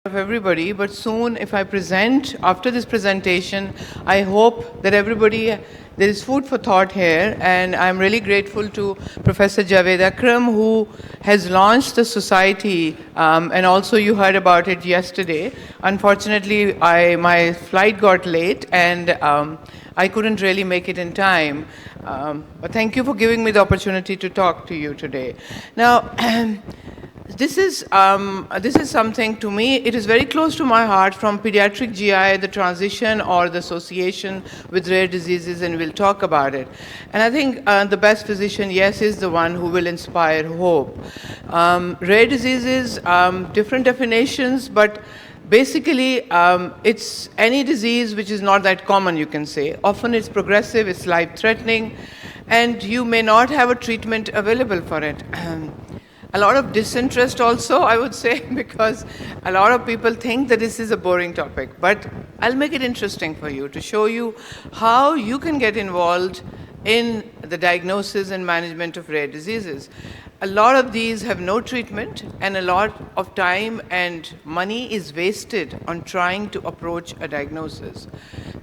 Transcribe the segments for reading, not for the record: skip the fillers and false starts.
of everybody, but soon if I present, after this presentation, I hope that everybody, there is food for thought here, and I'm really grateful to Professor Javed Akram, who has launched the society, and also you heard about it yesterday. Unfortunately, my flight got late, and I couldn't really make it in time. But thank you for giving me the opportunity to talk to you today. Now, this is something to me, it is very close to my heart, from pediatric GI, the transition or the association with rare diseases, and we'll talk about it. And I think the best physician, yes, is the one who will inspire hope. Rare diseases, different definitions, but basically, it's any disease which is not that common, you can say. Often it's progressive, it's life-threatening, and you may not have a treatment available for it. A lot of disinterest also, I would say, because a lot of people think that this is a boring topic. But I'll make it interesting for you to show you how you can get involved in the diagnosis and management of rare diseases. A lot of these have no treatment, and a lot of time and money is wasted on trying to approach a diagnosis.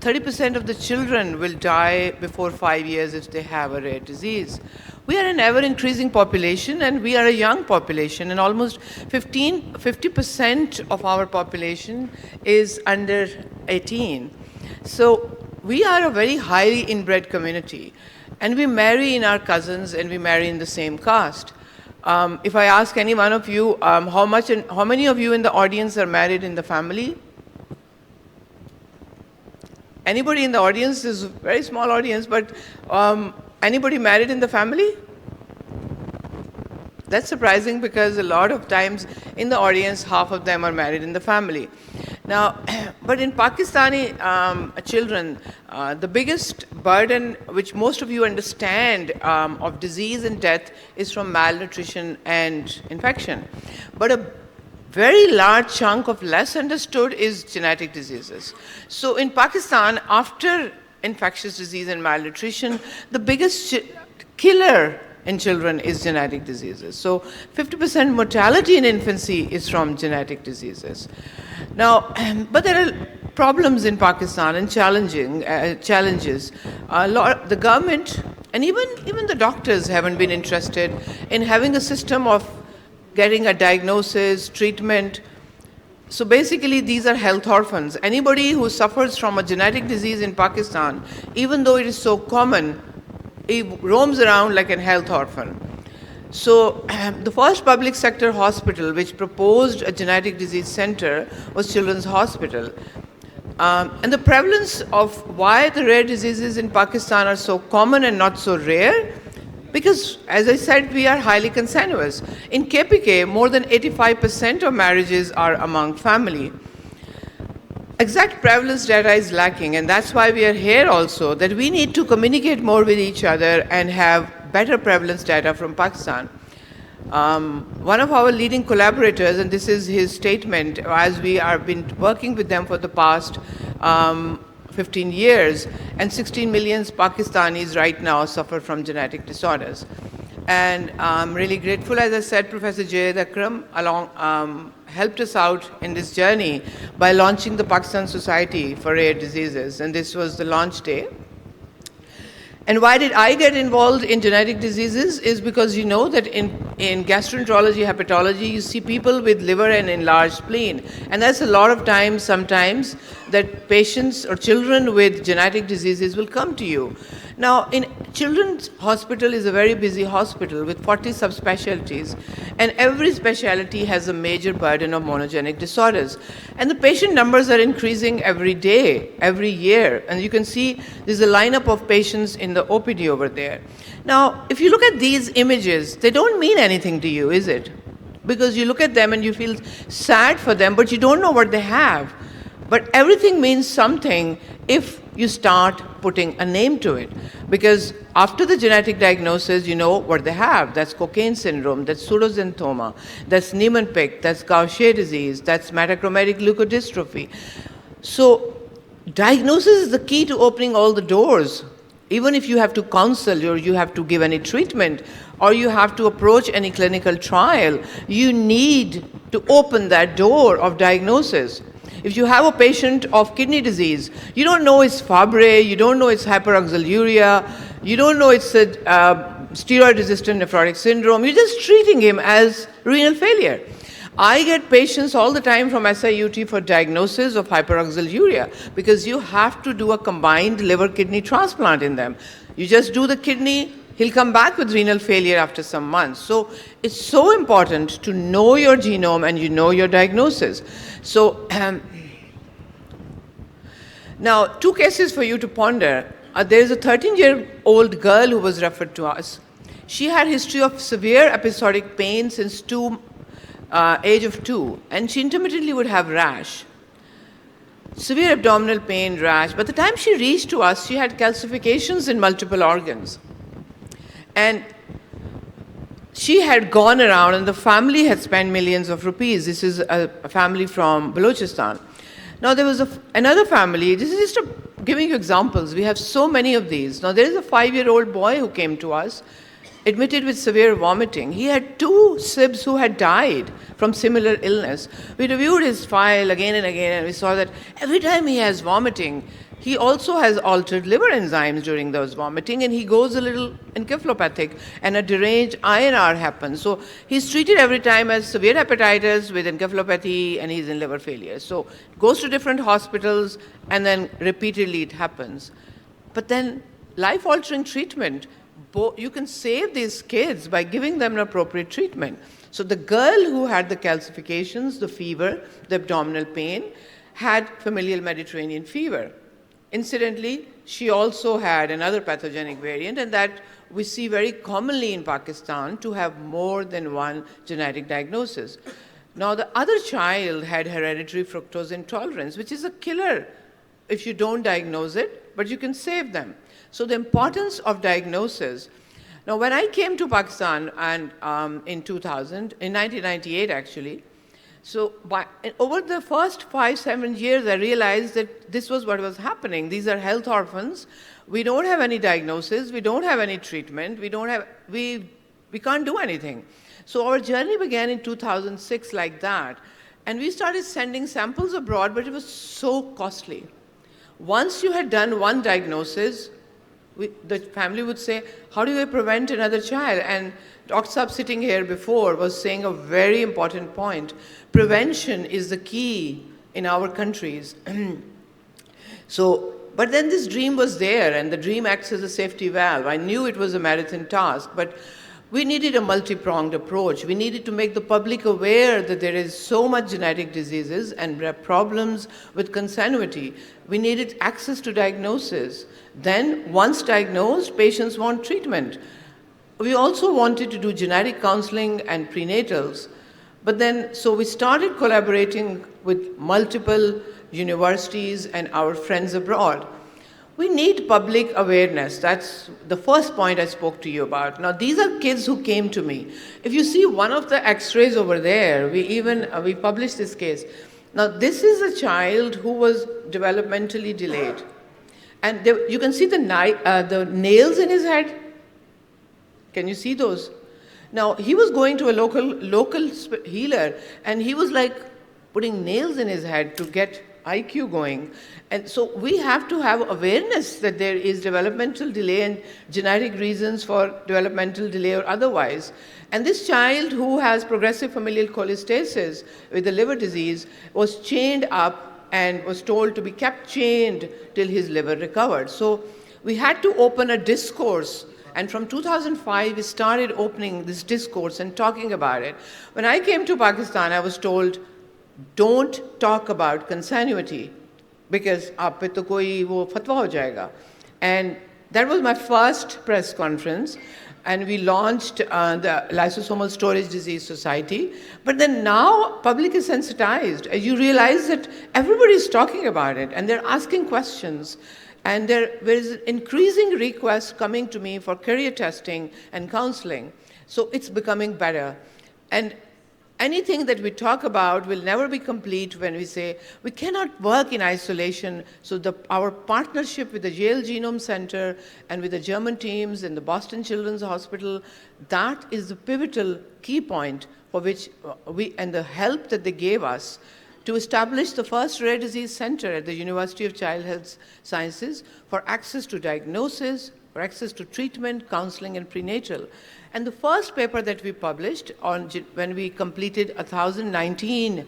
30% of the children will die before 5 years if they have a rare disease. We are an ever-increasing population, and we are a young population, and almost 50% of our population is under 18. So we are a very highly inbred community, and we marry in our cousins, and we marry in the same caste. If I ask any one of you, how many of you in the audience are married in the family? Anybody in the audience? This is a very small audience, but anybody married in the family? That's surprising, because a lot of times in the audience, half of them are married in the family. Now, but in Pakistani children, the biggest burden, which most of you understand, of disease and death is from malnutrition and infection. But a very large chunk of less understood is genetic diseases. So in Pakistan, after infectious disease and malnutrition, the biggest killer in children is genetic diseases. So 50% mortality in infancy is from genetic diseases. Now, but there are problems in Pakistan and challenges. The government and even the doctors haven't been interested in having a system of getting a diagnosis, treatment. So basically, these are health orphans. Anybody who suffers from a genetic disease in Pakistan, even though it is so common, it roams around like a health orphan. So the first public sector hospital which proposed a genetic disease center was Children's Hospital. And the prevalence of why the rare diseases in Pakistan are so common and not so rare, because, as I said, we are highly consanguineous. In KPK, more than 85% of marriages are among family. Exact prevalence data is lacking, and that's why we are here also, that we need to communicate more with each other and have better prevalence data from Pakistan. One of our leading collaborators, and this is his statement, as we have been working with them for the past 15 years, and 16 million Pakistanis right now suffer from genetic disorders. And I'm really grateful, as I said, Professor Javed Akram helped us out in this journey by launching the Pakistan Society for Rare Diseases, and this was the launch day. And why did I get involved in genetic diseases is because you know that in gastroenterology, hepatology, you see people with liver and enlarged spleen. And that's a lot of times, sometimes, that patients or children with genetic diseases will come to you. Now, in Children's Hospital is a very busy hospital with 40 subspecialties, and every specialty has a major burden of monogenic disorders. And the patient numbers are increasing every day, every year. And you can see there's a lineup of patients in the OPD over there. Now, if you look at these images, they don't mean anything to you, is it? Because you look at them and you feel sad for them, but you don't know what they have. But everything means something if you start putting a name to it. Because after the genetic diagnosis, you know what they have. That's Cockayne syndrome, that's pseudoxanthoma, that's Niemann-Pick, that's Gaucher disease, that's metachromatic leukodystrophy. So diagnosis is the key to opening all the doors. even if you have to counsel or you have to give any treatment or you have to approach any clinical trial, you need to open that door of diagnosis. If you have a patient of kidney disease, you don't know it's Fabry, you don't know it's hyperoxaluria, you don't know it's a steroid-resistant nephrotic syndrome, you're just treating him as renal failure. I get patients all the time from SIUT for diagnosis of hyperoxaluria because you have to do a combined liver-kidney transplant in them. You just do the kidney, he'll come back with renal failure after some months. So it's so important to know your genome and you know your diagnosis. So now, 2 cases for you to ponder. There's a 13-year-old girl who was referred to us. She had history of severe episodic pain since age of 2, and she intermittently would have rash. Severe abdominal pain, rash. By the time she reached to us, she had calcifications in multiple organs. And she had gone around, and the family had spent millions of rupees. This is a family from Balochistan. Now, there was another family. This is just giving you examples. We have so many of these. Now, there is a 5-year-old boy who came to us, admitted with severe vomiting. He had 2 sibs who had died from similar illness. We reviewed his file again and again, and we saw that every time he has vomiting, he also has altered liver enzymes during those vomiting, and he goes a little encephalopathic, and a deranged INR happens. So he's treated every time as severe hepatitis with encephalopathy, and he's in liver failure. So goes to different hospitals, and then repeatedly it happens. But then life-altering treatment, you can save these kids by giving them an appropriate treatment. So the girl who had the calcifications, the fever, the abdominal pain, had familial Mediterranean fever. Incidentally, she also had another pathogenic variant, and that we see very commonly in Pakistan to have more than one genetic diagnosis. Now, the other child had hereditary fructose intolerance, which is a killer if you don't diagnose it, but you can save them. So the importance of diagnosis. Now, when I came to Pakistan and in 1998 actually, so over the first 5-7 years, I realized that this was what was happening. These are health orphans. We don't have any diagnosis. We don't have any treatment. We can't do anything. So our journey began in 2006 like that. And we started sending samples abroad, but it was so costly. Once you had done one diagnosis, the family would say, how do I prevent another child? And Dr. Saab sitting here before was saying a very important point. Prevention is the key in our countries. But then this dream was there, and the dream acts as a safety valve. I knew it was a marathon task, but we needed a multi-pronged approach. We needed to make the public aware that there is so much genetic diseases and there are problems with consanguinity. We needed access to diagnosis. Then, once diagnosed, patients want treatment. We also wanted to do genetic counseling and prenatals. But then, so we started collaborating with multiple universities and our friends abroad. We need public awareness. That's the first point I spoke to you about. Now, these are kids who came to me. If you see one of the x-rays over there, we published this case. Now, this is a child who was developmentally delayed. And you can see the nails in his head. Can you see those? Now, he was going to a local healer, and he was like putting nails in his head to get IQ going. And so we have to have awareness that there is developmental delay and genetic reasons for developmental delay or otherwise. And this child who has progressive familial cholestasis with the liver disease was chained up and was told to be kept chained till his liver recovered. So we had to open a discourse. And from 2005, we started opening this discourse and talking about it. When I came to Pakistan, I was told, don't talk about consanguinity because aap pe to koi wo fatwa ho jayega. And that was my first press conference. And we launched the Lysosomal Storage Disease Society. But then now public is sensitized. You realize that everybody is talking about it and they're asking questions. And there is an increasing request coming to me for career testing and counseling. So it's becoming better. And anything that we talk about will never be complete when we say we cannot work in isolation. So our partnership with the Yale Genome Center and with the German teams and the Boston Children's Hospital, that is the pivotal key point for which and the help that they gave us to establish the first rare disease center at the University of Child Health Sciences for access to diagnosis, for access to treatment, counseling, and prenatal. And the first paper that we published when we completed 1,019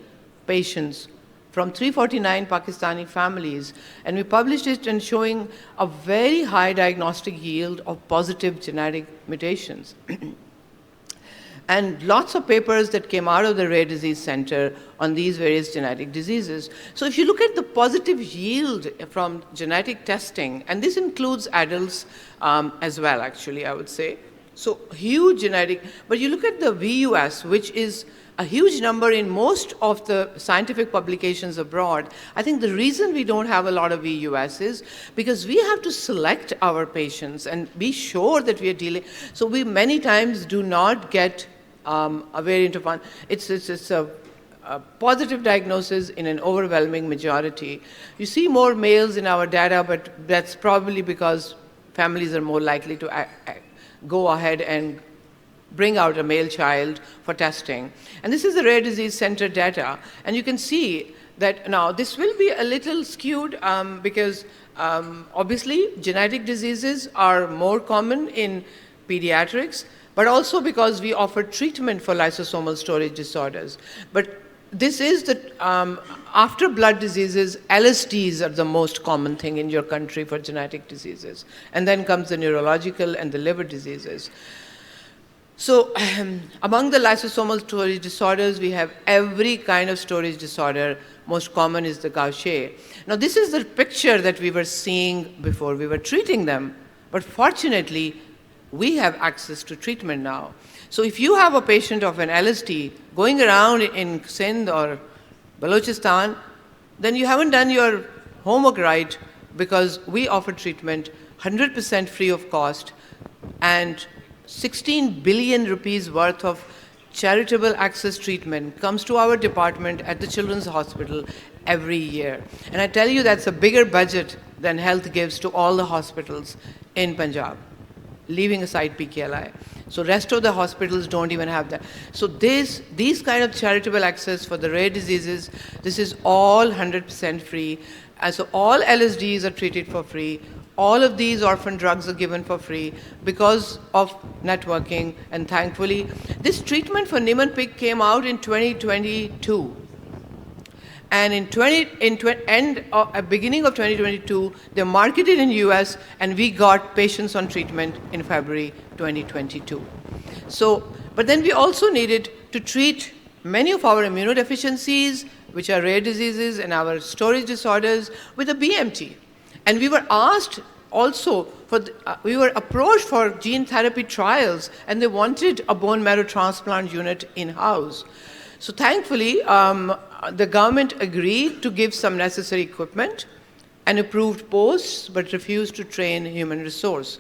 patients from 349 Pakistani families, and we published it and showing a very high diagnostic yield of positive genetic mutations. And lots of papers that came out of the Rare Disease Center on these various genetic diseases. So if you look at the positive yield from genetic testing, and this includes adults as well, actually, I would say. So huge genetic, but you look at the VUS, which is a huge number in most of the scientific publications abroad. I think the reason we don't have a lot of VUS is because we have to select our patients and be sure that we are dealing. So we many times do not get a variant of one. It's a positive diagnosis in an overwhelming majority. You see more males in our data, but that's probably because families are more likely to go ahead and bring out a male child for testing. And this is the Rare Disease Center data. And you can see that now this will be a little skewed because obviously genetic diseases are more common in pediatrics, but also because we offer treatment for lysosomal storage disorders. But this is the, after blood diseases, LSDs are the most common thing in your country for genetic diseases. And then comes the neurological and the liver diseases. So among the lysosomal storage disorders, we have every kind of storage disorder. Most common is the Gaucher. Now this is the picture that we were seeing before we were treating them. But fortunately, we have access to treatment now. So if you have a patient of an LSD going around in Sindh or Balochistan, then you haven't done your homework right, because we offer treatment 100% free of cost, and 16 billion rupees worth of charitable access treatment comes to our department at the Children's Hospital every year. And I tell you, that's a bigger budget than health gives to all the hospitals in Punjab, leaving aside PKLI. So rest of the hospitals don't even have that. So these kind of charitable access for the rare diseases, this is all 100% free. And so all LSDs are treated for free. All of these orphan drugs are given for free because of networking. And thankfully, this treatment for Niemann-Pick came out in 2022. And beginning of 2022, they marketed in US, and we got patients on treatment in February 2022. So, but then we also needed to treat many of our immunodeficiencies, which are rare diseases, and our storage disorders with a BMT. And we were asked also, we were approached for gene therapy trials, and they wanted a bone marrow transplant unit in-house. So thankfully, the government agreed to give some necessary equipment and approved posts, but refused to train human resource.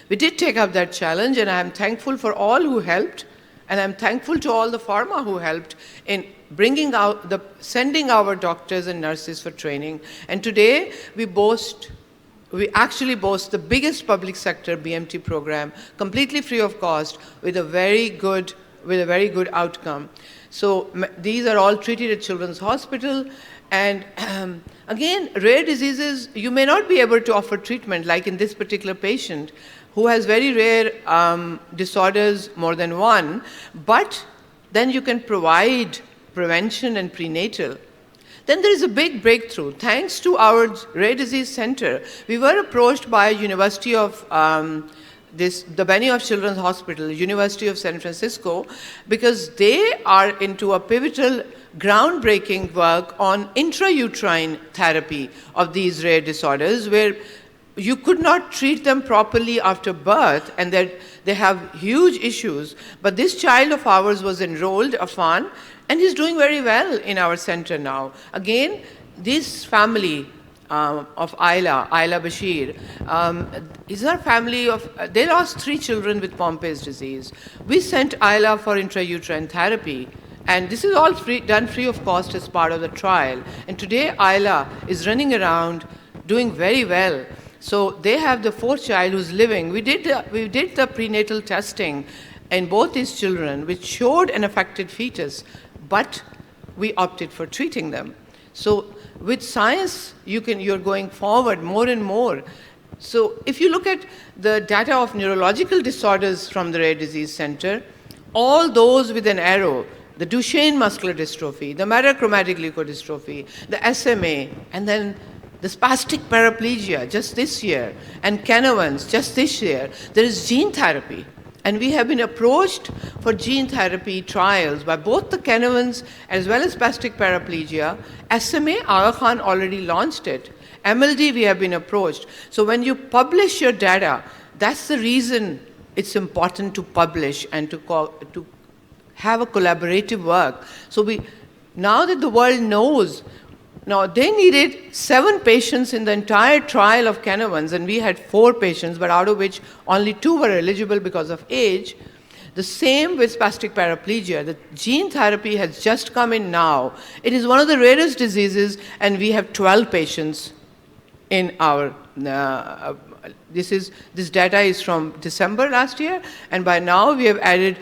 We did take up that challenge, and I'm thankful for all who helped, and I'm thankful to all the pharma who helped in bringing out sending our doctors and nurses for training. And today, we actually boast the biggest public sector BMT program, completely free of cost, with a very good outcome. So these are all treated at Children's Hospital. And again, rare diseases, you may not be able to offer treatment, like in this particular patient who has very rare disorders, more than one, but then you can provide prevention and prenatal. Then there is a big breakthrough. Thanks to our Rare Disease Center, we were approached by University of the Benioff Children's Hospital, University of San Francisco, because they are into a pivotal, groundbreaking work on intrauterine therapy of these rare disorders, where you could not treat them properly after birth, and that they have huge issues. But this child of ours was enrolled, Afan, and he's doing very well in our center now. Again, this family of Ayla Bashir, is our family of, they lost 3 children with Pompe's disease. We sent Ayla for intrauterine therapy, And this is all done free of cost as part of the trial. And today, Ayla is running around doing very well. So they have the fourth child who's living. We did the prenatal testing in both these children, which showed an affected fetus, but we opted for treating them. So with science, you're going forward more and more. So if you look at the data of neurological disorders from the Rare Disease Center, all those with an arrow, the Duchenne muscular dystrophy, the metachromatic leukodystrophy, the SMA, and then the spastic paraplegia just this year, and Canavan's just this year, there is gene therapy. And we have been approached for gene therapy trials by both the Canavan's as well as spastic paraplegia. SMA, Aga Khan already launched it. MLD, we have been approached. So when you publish your data, that's the reason it's important to publish and to have a collaborative work. So now that the world knows, now they needed 7 patients in the entire trial of Canavan's, and we had 4 patients, but out of which only 2 were eligible because of age. The same with spastic paraplegia. The gene therapy has just come in now. It is one of the rarest diseases, and we have 12 patients in our, this data is from December last year, and by now we have added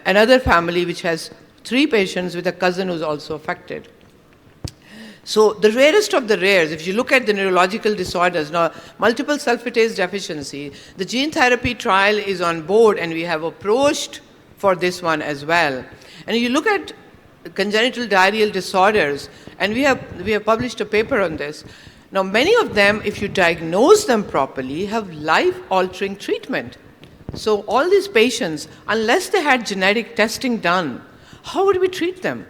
another family which has 3 patients with a cousin who's also affected. So the rarest of the rares, if you look at the neurological disorders, now multiple sulfatase deficiency, the gene therapy trial is on board, and we have approached for this one as well. And you look at congenital diarrheal disorders, and we have published a paper on this. Now many of them, if you diagnose them properly, have life-altering treatment. So all these patients, unless they had genetic testing done, how would we treat them?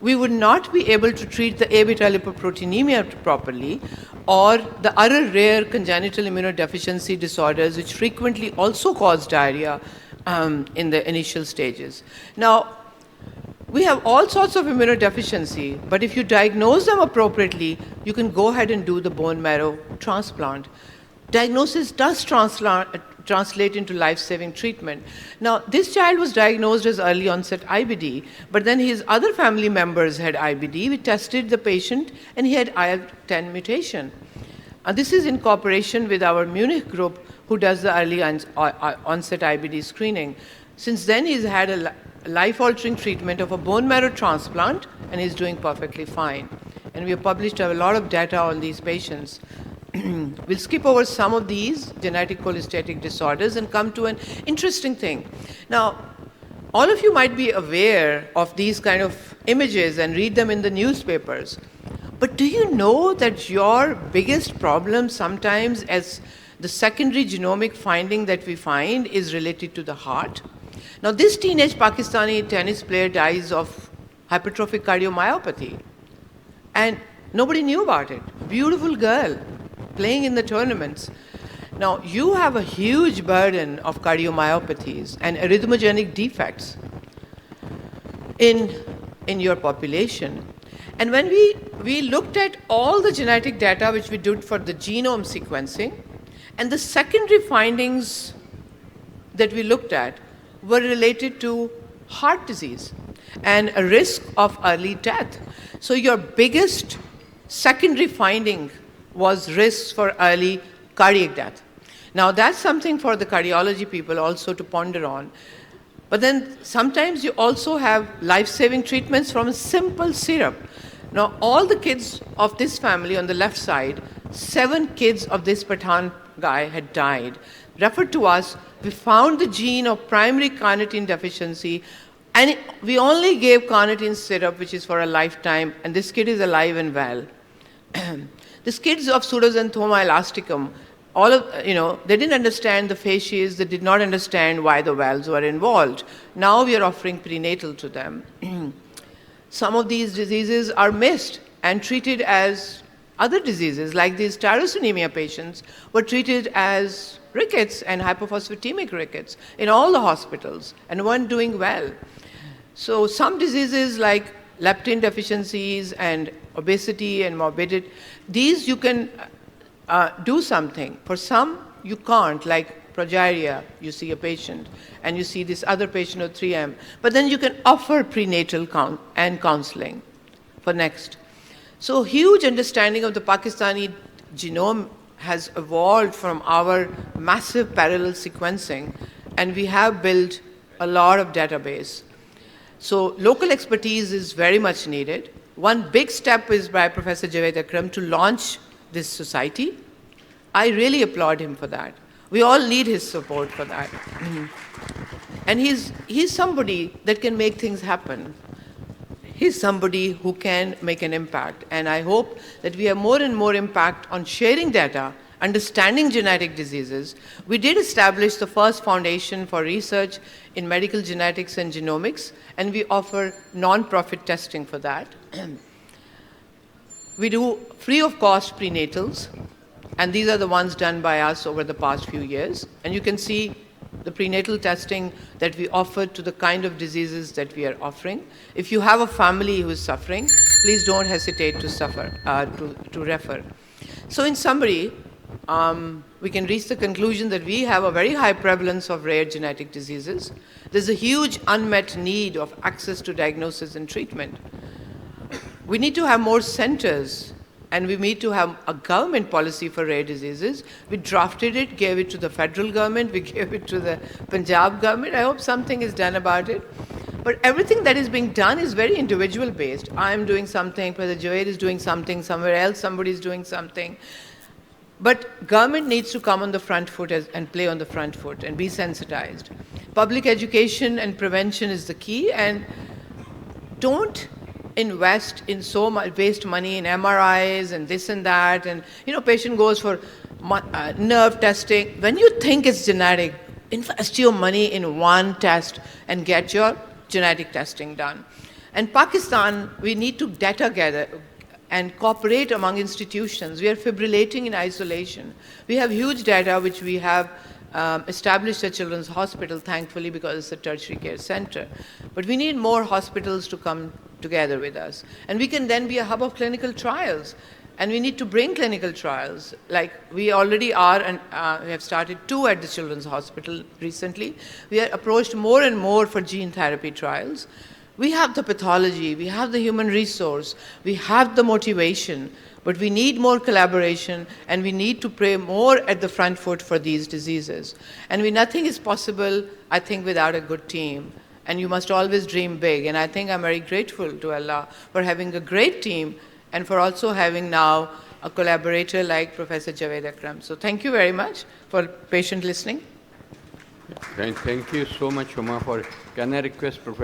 We would not be able to treat the A-beta lipoproteinemia properly, or the other rare congenital immunodeficiency disorders, which frequently also cause diarrhea in the initial stages. Now, we have all sorts of immunodeficiency, but if you diagnose them appropriately, you can go ahead and do the bone marrow transplant. Diagnosis does translate into life-saving treatment. Now, this child was diagnosed as early onset IBD, but then his other family members had IBD. We tested the patient, and he had IL-10 mutation. This is in cooperation with our Munich group, who does the early onset IBD screening. Since then, he's had a life-altering treatment of a bone marrow transplant, and he's doing perfectly fine. And we have published a lot of data on these patients. We'll skip over some of these genetic cholestatic disorders and come to an interesting thing. Now, all of you might be aware of these kind of images and read them in the newspapers. But do you know that your biggest problem sometimes as the secondary genomic finding that we find is related to the heart? Now, this teenage Pakistani tennis player dies of hypertrophic cardiomyopathy. And nobody knew about it. Beautiful girl, playing in the tournaments. Now, you have a huge burden of cardiomyopathies and arrhythmogenic defects in your population. And when we looked at all the genetic data which we did for the genome sequencing, and the secondary findings that we looked at were related to heart disease and a risk of early death. So your biggest secondary finding was risks for early cardiac death. Now that's something for the cardiology people also to ponder on. But then sometimes you also have life-saving treatments from a simple syrup. Now all the kids of this family on the left side, 7 kids of this Pathan guy had died. Referred to us, we found the gene of primary carnitine deficiency, and we only gave carnitine syrup, which is for a lifetime, and this kid is alive and well. These kids of pseudoxanthoma elasticum, they didn't understand the facies, they did not understand why the valves were involved. Now we are offering prenatal to them. Some of these diseases are missed and treated as other diseases, like these tyrosinemia patients were treated as rickets and hypophosphatemic rickets in all the hospitals and weren't doing well. So some diseases like leptin deficiencies and obesity and morbidity, these you can do something. For some, you can't, like progeria, you see a patient, and you see this other patient with 3M. But then you can offer prenatal and counseling for next. So huge understanding of the Pakistani genome has evolved from our massive parallel sequencing, and we have built a lot of database. So local expertise is very much needed. One big step is by Professor Javed Akram to launch this society. I really applaud him for that. We all need his support for that. And he's somebody that can make things happen. He's somebody who can make an impact. And I hope that we have more and more impact on sharing data, understanding genetic diseases. We did establish the first foundation for research in medical genetics and genomics, and we offer non-profit testing for that. We do free of cost prenatals, and these are the ones done by us over the past few years. And you can see the prenatal testing that we offer to the kind of diseases that we are offering. If you have a family who is suffering, please don't hesitate to refer. So in summary, we can reach the conclusion that we have a very high prevalence of rare genetic diseases. There's a huge unmet need of access to diagnosis and treatment. We need to have more centers, and we need to have a government policy for rare diseases. We drafted it, gave it to the federal government, we gave it to the Punjab government. I hope something is done about it. But everything that is being done is very individual based. I'm doing something, Professor Javed is doing something, somewhere else somebody is doing something. But government needs to come on the front foot and play on the front foot and be sensitized. Public education and prevention is the key, and don't invest in so much, waste money in MRIs and this and that, and patient goes for nerve testing. When you think it's genetic, invest your money in one test and get your genetic testing done. And Pakistan, we need to data gather and cooperate among institutions. We are fibrillating in isolation. We have huge data which we have established at Children's Hospital, thankfully, because it's a tertiary care center. But we need more hospitals to come together with us. And we can then be a hub of clinical trials. And we need to bring clinical trials. Like we already are, and we have started 2 at the Children's Hospital recently. We are approached more and more for gene therapy trials. We have the pathology, we have the human resource, we have the motivation, but we need more collaboration, and we need to pray more at the front foot for these diseases. And nothing is possible, I think, without a good team. And you must always dream big. And I think I'm very grateful to Allah for having a great team and for also having now a collaborator like Professor Javed Akram. So thank you very much for patient listening. Thank you so much, Huma. Can I request Professor